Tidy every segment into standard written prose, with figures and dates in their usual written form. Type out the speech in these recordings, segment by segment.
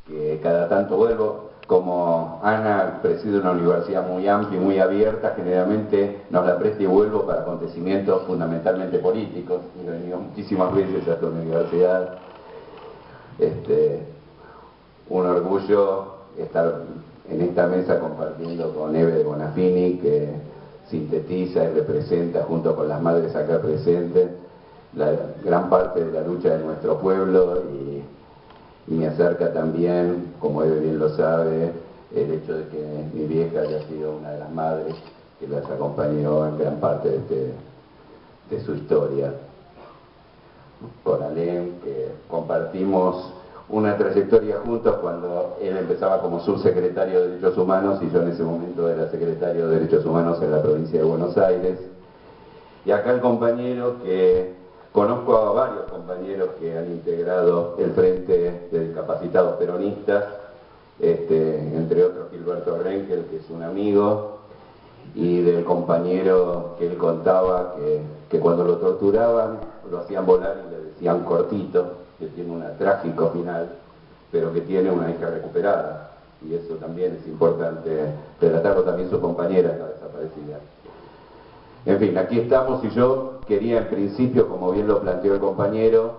que cada tanto vuelvo. Como Ana preside una universidad muy amplia y muy abierta, generalmente nos la presta y vuelvo para acontecimientos fundamentalmente políticos. He venido muchísimas veces a esta universidad. Un orgullo estar en esta mesa compartiendo con Eve de Bonafini, que sintetiza y representa junto con las madres acá presentes la gran parte de la lucha de nuestro pueblo, y me acerca también, como Eve bien lo sabe, el hecho de que mi vieja haya sido una de las madres que las acompañó en gran parte de su historia. Con Alem, que compartimos una trayectoria juntos cuando él empezaba como subsecretario de Derechos Humanos y yo en ese momento era secretario de Derechos Humanos en la provincia de Buenos Aires. Y acá el compañero que conozco a varios compañeros que han integrado el Frente de Discapacitados Peronistas, entre otros Gilberto Renkel, que es un amigo, y del compañero que él contaba que cuando lo torturaban lo hacían volar y le decían Cortito, que tiene un trágico final, pero que tiene una hija recuperada, y eso también es importante relatarlo. También su compañera está desaparecida. En fin, aquí estamos, y yo quería en principio, como bien lo planteó el compañero,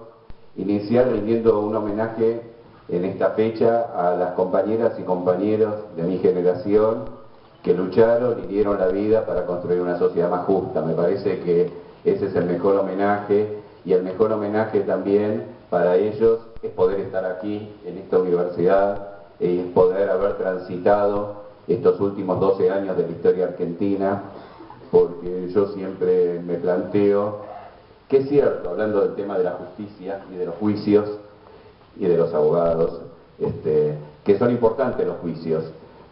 iniciar rindiendo un homenaje en esta fecha a las compañeras y compañeros de mi generación que lucharon y dieron la vida para construir una sociedad más justa. Me parece que ese es el mejor homenaje, y el mejor homenaje también para ellos es poder estar aquí en esta universidad y poder haber transitado estos últimos 12 años de la historia argentina, porque yo siempre me planteo que es cierto, hablando del tema de la justicia y de los juicios y de los abogados, que son importantes los juicios,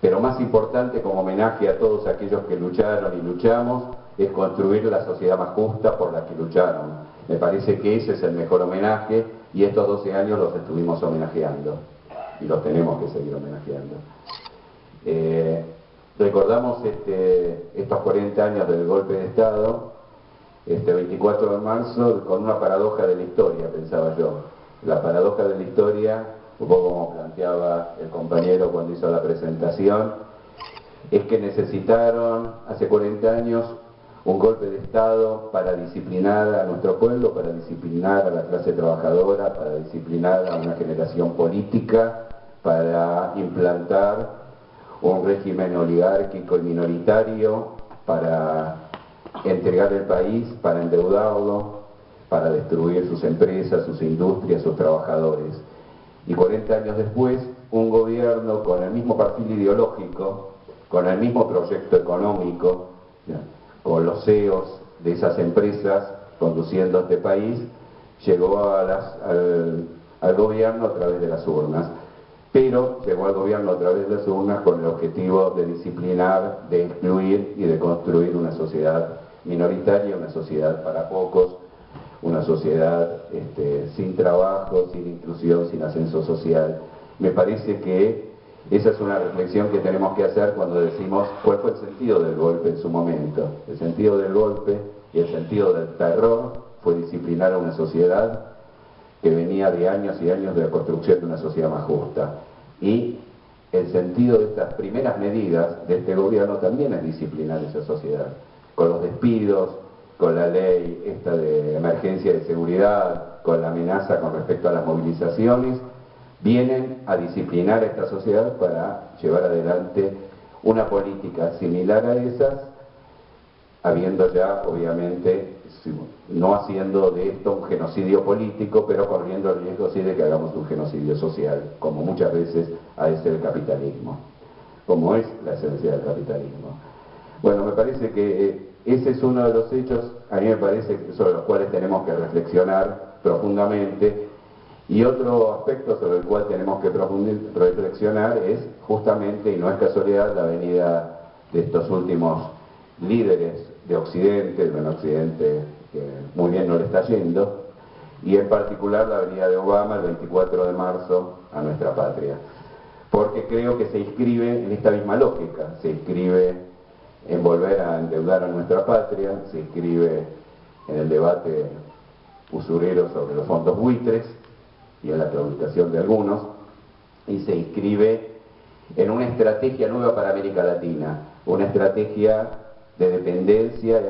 pero más importante como homenaje a todos aquellos que lucharon y luchamos es construir la sociedad más justa por la que lucharon. Me parece que ese es el mejor homenaje, y estos 12 años los estuvimos homenajeando y los tenemos que seguir homenajeando. Recordamos estos 40 años del golpe de Estado, 24 de marzo, con una paradoja de la historia, pensaba yo. La paradoja de la historia, un poco como planteaba el compañero cuando hizo la presentación, es que necesitaron hace 40 años un golpe de Estado para disciplinar a nuestro pueblo, para disciplinar a la clase trabajadora, para disciplinar a una generación política, para implantar un régimen oligárquico y minoritario, para entregar el país, para endeudarlo, para destruir sus empresas, sus industrias, sus trabajadores. Y 40 años después, un gobierno con el mismo perfil ideológico, con el mismo proyecto económico, con los CEOs de esas empresas conduciendo este país, llegó al gobierno a través de las urnas. Pero llegó al gobierno a través de las urnas con el objetivo de disciplinar, de excluir y de construir una sociedad minoritaria, una sociedad para pocos, una sociedad sin trabajo, sin inclusión, sin ascenso social. Me parece que esa es una reflexión que tenemos que hacer cuando decimos cuál fue el sentido del golpe en su momento. El sentido del golpe y el sentido del terror fue disciplinar a una sociedad que venía de años y años de la construcción de una sociedad más justa. Y el sentido de estas primeras medidas de este gobierno también es disciplinar esa sociedad, con los despidos, con la ley esta de emergencia de seguridad, con la amenaza con respecto a las movilizaciones, vienen a disciplinar a esta sociedad para llevar adelante una política similar a esas, habiendo ya, obviamente, no haciendo de esto un genocidio político, pero corriendo el riesgo sí de que hagamos un genocidio social, como muchas veces ha de ser el capitalismo, como es la esencia del capitalismo. Bueno, me parece que ese es uno de los hechos, a mí me parece, sobre los cuales tenemos que reflexionar profundamente. Y otro aspecto sobre el cual tenemos que reflexionar es justamente, y no es casualidad, la venida de estos últimos líderes de Occidente, de un Occidente que muy bien no le está yendo, y en particular la venida de Obama el 24 de marzo a nuestra patria. Porque creo que se inscribe en esta misma lógica, se inscribe en volver a endeudar a nuestra patria, se inscribe en el debate usurero sobre los fondos buitres y en la claudicación de algunos, y se inscribe en una estrategia nueva para América Latina, una estrategia de dependencia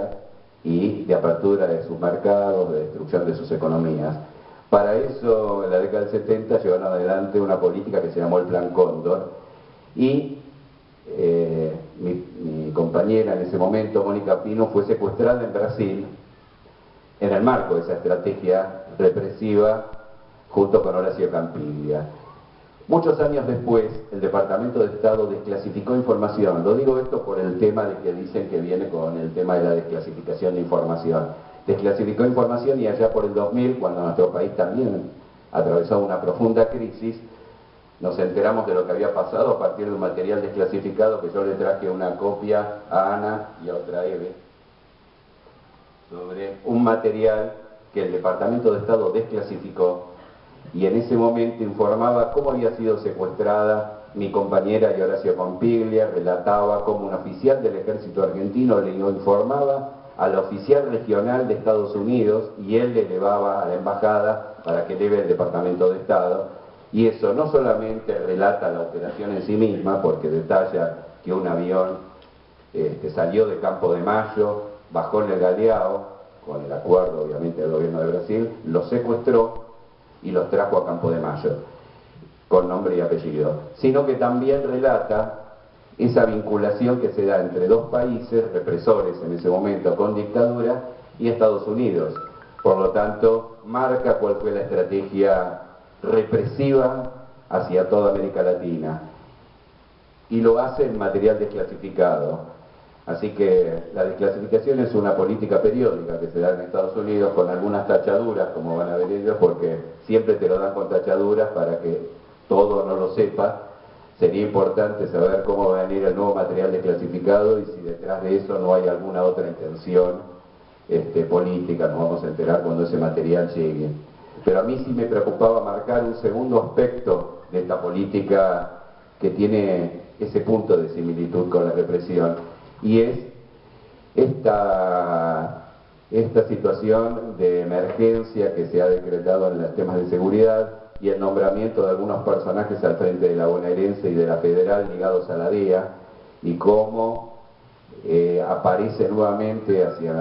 y de apertura de sus mercados, de destrucción de sus economías. Para eso, en la década del 70 llevaron adelante una política que se llamó el Plan Cóndor, y mi compañera en ese momento, Mónica Pino, fue secuestrada en Brasil en el marco de esa estrategia represiva junto con Horacio Campiglia. Muchos años después, el Departamento de Estado desclasificó información. Lo digo esto por el tema de que dicen que viene con el tema de la desclasificación de información. Desclasificó información y allá por el 2000, cuando nuestro país también atravesó una profunda crisis, nos enteramos de lo que había pasado a partir de un material desclasificado que yo le traje una copia a Ana y a otra Eve, sobre un material que el Departamento de Estado desclasificó, y en ese momento informaba cómo había sido secuestrada mi compañera y Horacio Campiglia, relataba cómo un oficial del ejército argentino le informaba al oficial regional de Estados Unidos y él le elevaba a la embajada para que eleve el Departamento de Estado. Y eso no solamente relata la operación en sí misma, porque detalla que un avión salió de Campo de Mayo, bajó en el Galeao, con el acuerdo obviamente del gobierno de Brasil, los secuestró y los trajo a Campo de Mayo, con nombre y apellido, sino que también relata esa vinculación que se da entre dos países represores en ese momento con dictadura y Estados Unidos. Por lo tanto, marca cuál fue la estrategia represiva hacia toda América Latina, y lo hace en material desclasificado. Así que la desclasificación es una política periódica que se da en Estados Unidos, con algunas tachaduras, como van a ver ellos, porque siempre te lo dan con tachaduras para que todo no lo sepa. Sería importante saber cómo va a venir el nuevo material desclasificado y si detrás de eso no hay alguna otra intención política. Nos vamos a enterar cuando ese material llegue. Pero a mí sí me preocupaba marcar un segundo aspecto de esta política que tiene ese punto de similitud con la represión, y es esta situación de emergencia que se ha decretado en los temas de seguridad y el nombramiento de algunos personajes al frente de la bonaerense y de la federal ligados a la DEA, y cómo aparece nuevamente hacia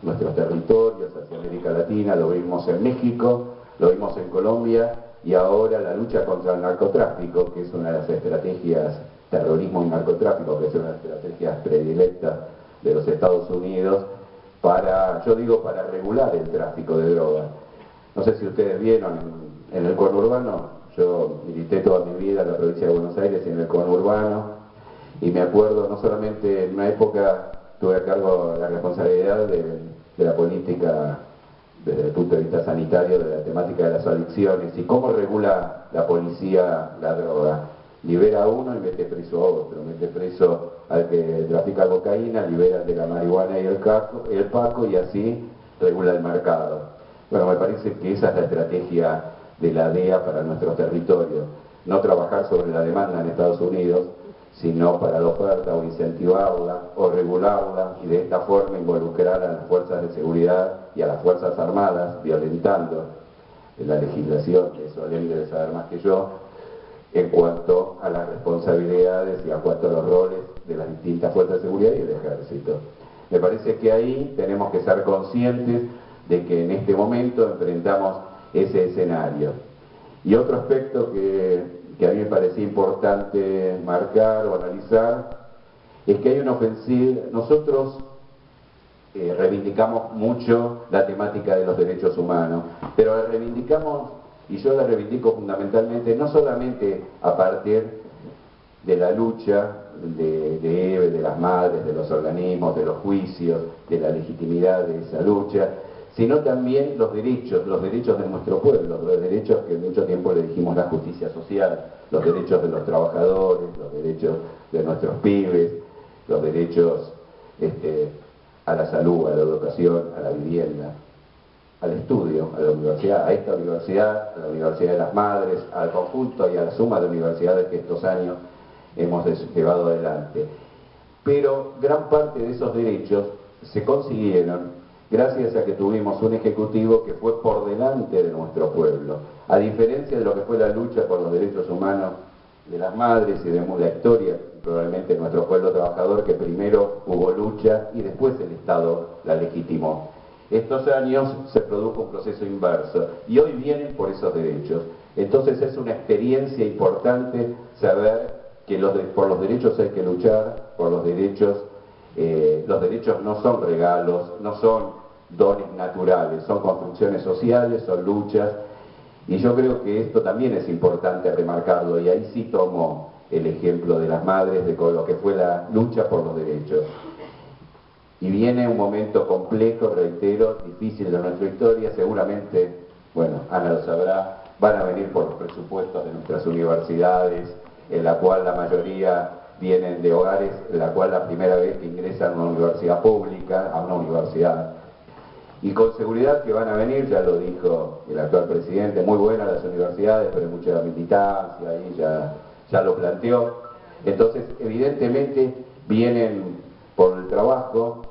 nuestros territorios, hacia América Latina. Lo vimos en México, lo vimos en Colombia, y ahora la lucha contra el narcotráfico, que es una de las estrategias, terrorismo y narcotráfico, que es una de las estrategias predilectas de los Estados Unidos para regular el tráfico de drogas. No sé si ustedes vieron en el conurbano, yo milité toda mi vida en la provincia de Buenos Aires y en el conurbano, y me acuerdo, no solamente en una época tuve a cargo la responsabilidad de la política desde el punto de vista sanitario, de la temática de las adicciones y cómo regula la policía la droga. Libera a uno y mete preso a otro, mete preso al que trafica cocaína, libera de la marihuana y el paco, y así regula el mercado. Bueno, me parece que esa es la estrategia de la DEA para nuestro territorio: no trabajar sobre la demanda en Estados Unidos, sino para la oferta, o incentivarla o regularla, y de esta forma involucrar a las fuerzas de seguridad y a las fuerzas armadas, violentando la legislación, que Soledad debe saber más que yo, en cuanto a las responsabilidades y en cuanto a los roles de las distintas fuerzas de seguridad y del ejército. Me parece que ahí tenemos que ser conscientes de que en este momento enfrentamos ese escenario. Y otro aspecto que a mí me parecía importante marcar o analizar es que hay una ofensiva. Nosotros reivindicamos mucho la temática de los derechos humanos, pero la reivindicamos, y yo la reivindico fundamentalmente, no solamente a partir de la lucha de Eve, de las madres, de los organismos, de los juicios, de la legitimidad de esa lucha, sino también los derechos de nuestro pueblo, los derechos que mucho tiempo le dijimos la justicia social, los derechos de los trabajadores, los derechos de nuestros pibes, los derechos a la salud, a la educación, a la vivienda, al estudio, a la universidad, a esta universidad, a la Universidad de las Madres, al conjunto y a la suma de universidades que estos años hemos llevado adelante. Pero gran parte de esos derechos se consiguieron gracias a que tuvimos un ejecutivo que fue por delante de nuestro pueblo, a diferencia de lo que fue la lucha por los derechos humanos de las madres y de la historia, probablemente nuestro pueblo trabajador, que primero hubo lucha y después el Estado la legitimó. Estos años se produjo un proceso inverso y hoy vienen por esos derechos. Entonces es una experiencia importante saber que por los derechos hay que luchar, por los derechos no son regalos, no son dones naturales, son construcciones sociales, son luchas. Y yo creo que esto también es importante remarcarlo, y ahí sí tomo el ejemplo de las madres, de lo que fue la lucha por los derechos. Y viene un momento complejo, reitero, difícil de nuestra historia, seguramente, bueno, Ana lo sabrá, van a venir por los presupuestos de nuestras universidades, en la cual la mayoría vienen de hogares, en la cual la primera vez que ingresan a una universidad pública, a una universidad. Y con seguridad que van a venir, ya lo dijo el actual presidente, muy buenas las universidades, pero hay mucha militancia, ahí ya lo planteó. Entonces, evidentemente, vienen por el trabajo,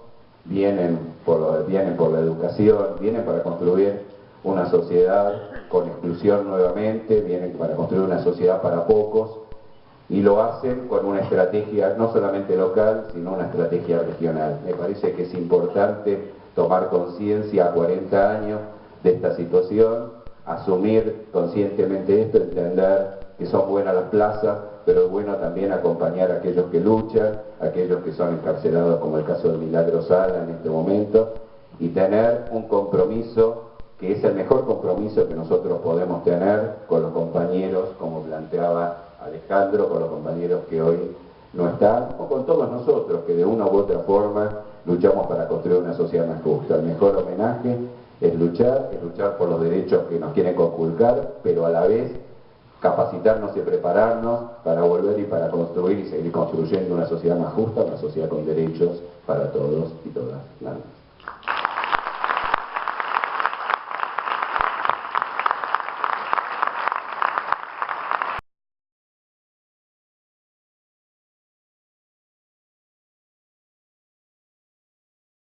vienen por la educación, vienen para construir una sociedad con exclusión nuevamente, vienen para construir una sociedad para pocos, y lo hacen con una estrategia no solamente local, sino una estrategia regional. Me parece que es importante tomar conciencia a 40 años de esta situación, asumir conscientemente esto, entender que son buenas las plazas, pero es bueno también acompañar a aquellos que luchan, a aquellos que son encarcelados, como el caso de Milagro Sala en este momento, y tener un compromiso que es el mejor compromiso que nosotros podemos tener con los compañeros, como planteaba Alejandro, con los compañeros que hoy no están, o con todos nosotros, que de una u otra forma luchamos para construir una sociedad más justa. El mejor homenaje es luchar por los derechos que nos quieren conculcar, pero a la vez capacitarnos y prepararnos para volver y para construir y seguir construyendo una sociedad más justa, una sociedad con derechos para todos y todas. Nada.